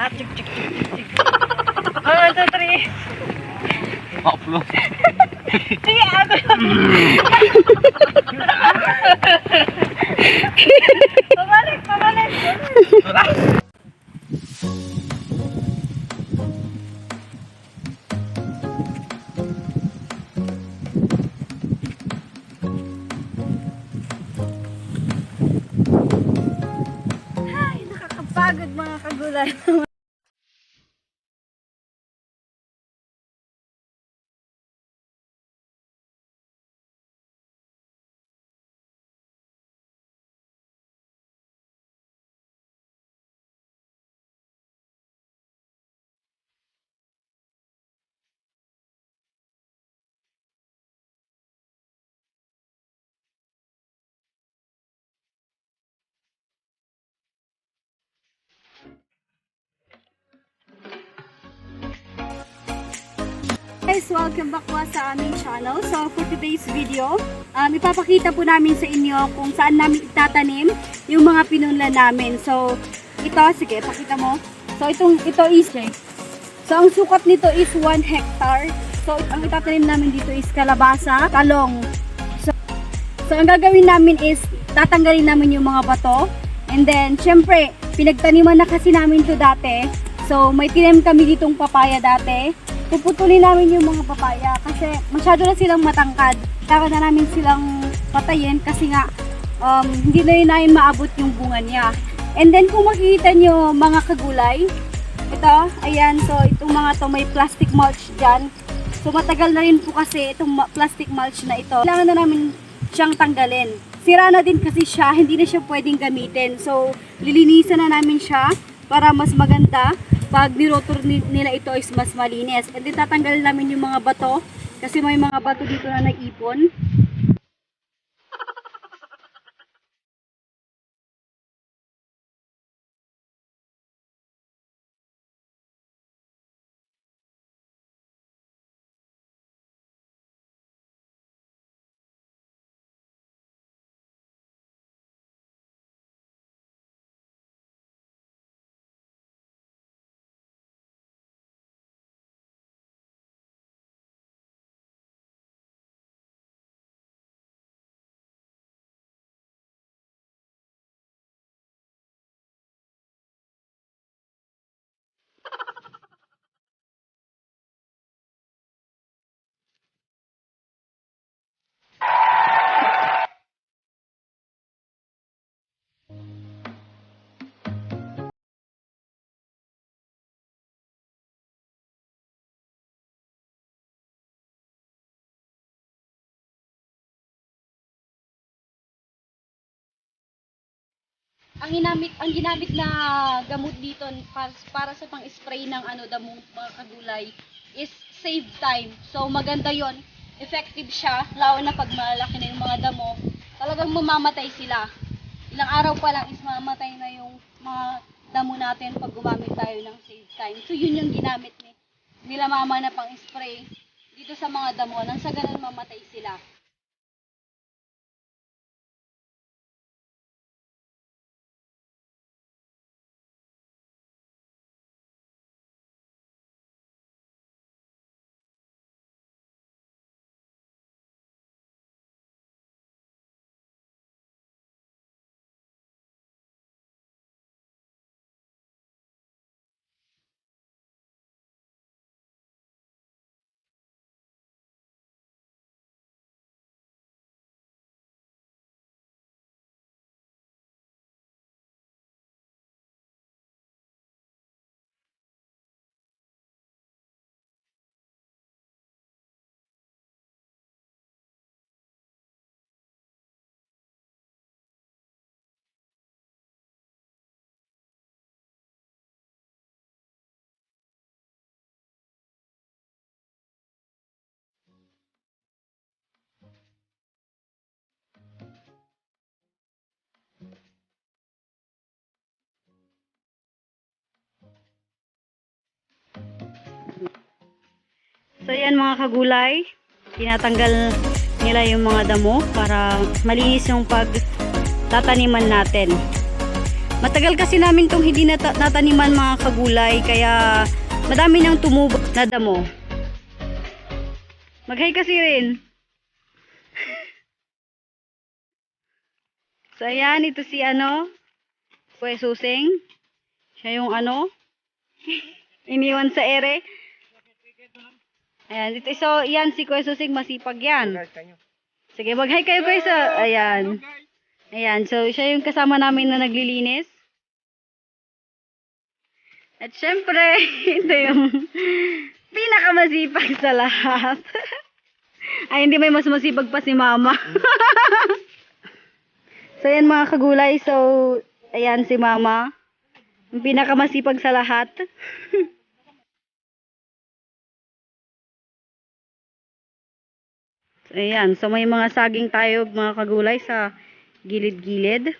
Chik, chik, chik, chik, chik. 1, 2, 3. Upload. Sige, ako. Pabalik, pabalik. Ay, nakakapagod mga kagulay. Guys, welcome back po sa aming channel. So for today's video, ipapakita po namin sa inyo kung saan namin itatanim yung mga pinunlan namin. So ito, sige, pakita mo. So ito is, so ang sukat nito is 1 hectare. So ang itatanim namin dito is kalabasa, talong. So ang gagawin namin is tatanggalin namin yung mga bato. And then, syempre, pinagtaniman na kasi namin to dati. So may tinanim kami ditong papaya dati. Puputulin namin yung mga papaya kasi masyado na silang matangkad. Kaya na namin silang patayin kasi nga hindi na rin namin maabot yung bunga niya. And then kung makikita nyo mga kagulay, ito, ayan, so itong mga to may plastic mulch dyan. So matagal na rin po kasi itong plastic mulch na ito. Kailangan na namin siyang tanggalin. Sira na din kasi siya, hindi na siya pwedeng gamitin. So lilinisan na namin siya para mas maganda. Pag nirotor nila ito is mas malinis. And then tatanggalin namin yung mga bato kasi may mga bato dito na nag-ipon. Ang ginamit na gamot dito para sa pang-spray ng damo mga kagulay is save time. So maganda 'yon. Effective siya lalo na pag malaki na yung mga damo. Talagang mamamatay sila. Ilang araw pa lang is mamamatay na yung mga damo natin pag gumamit tayo ng save time. So yun yung ginamit nila mama na pang-spray dito sa mga damo nang sa ganun mamatay sila. So yan mga kagulay, tinatanggal nila yung mga damo para malinis yung pagtataniman natin. Matagal kasi namin itong hindi nataniman mga kagulay, kaya madami nang tumubo na damo. Mag-hi kasi rin. So ayan, ito si Kuya Susing. Siya yung iniwan sa ere. Ayan, ito, so yan si Kuya Susing, masipag yan. Sige, mag-hi kayo guys. Ayan. Ayan, so siya yung kasama namin na naglilinis. At syempre, ito yung pinakamasipag sa lahat. Ay, hindi may mas masipag pa si Mama. So, yan mga kagulay. So, ayan si Mama. Yung pinakamasipag sa lahat. So, ayan. So, may mga saging tayo mga kagulay sa gilid-gilid.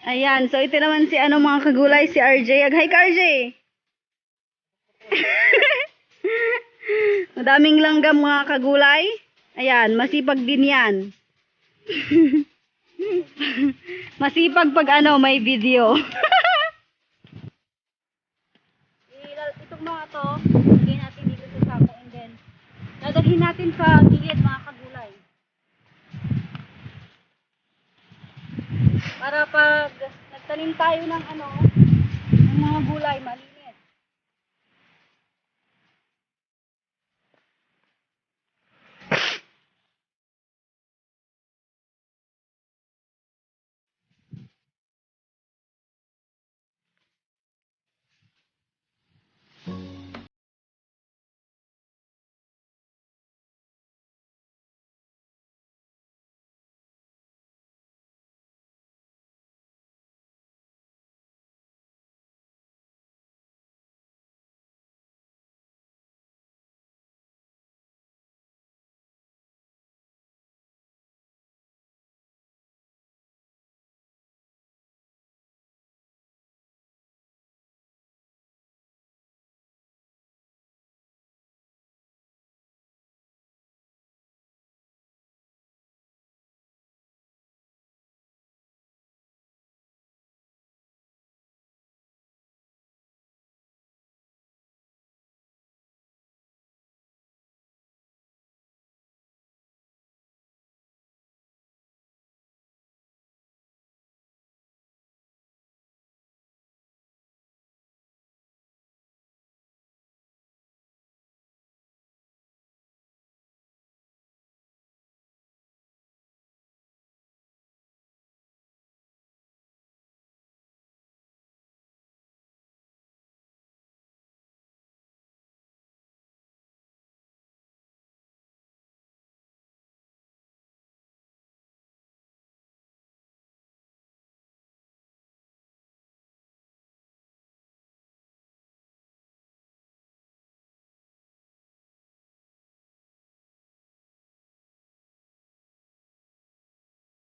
Ayan. So, ito naman si mga kagulay, si RJ. Hi ka, RJ! Madaming langgam mga kagulay. Ayan. Masipag din yan. Masipag pag may video. Itong mga to, lagay natin dito sa sako and then dadalhin natin sa gilid mga kagulay. Para pag nagtanim tayo ng ng mga gulay, malinis.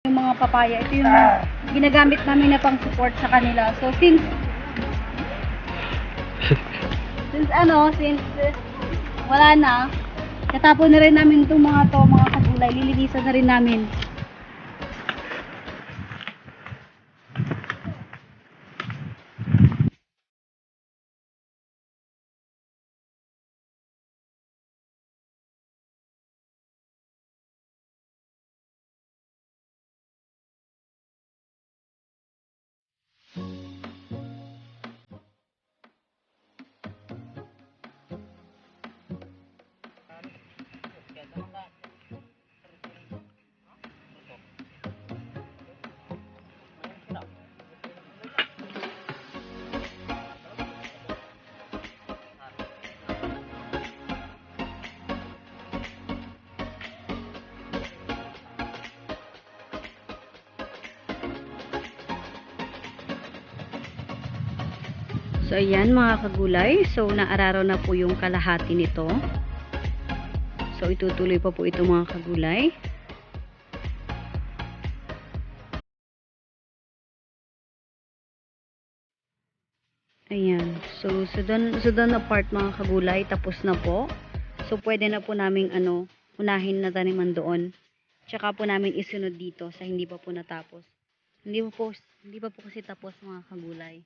Yung mga papaya, ito yung ginagamit namin na pang support sa kanila. So since wala na, katapon na rin namin itong mga kagulay, lilinisan na rin namin. So ayan mga kagulay, so naararo na po yung kalahati nito. So itutuloy pa po ito mga kagulay. Ayan, so doon na part mga kagulay, tapos na po. So pwede na po naming unahin na taniman doon. Tsaka po namin isunod dito sa hindi pa po natapos. Hindi pa po kasi tapos mga kagulay.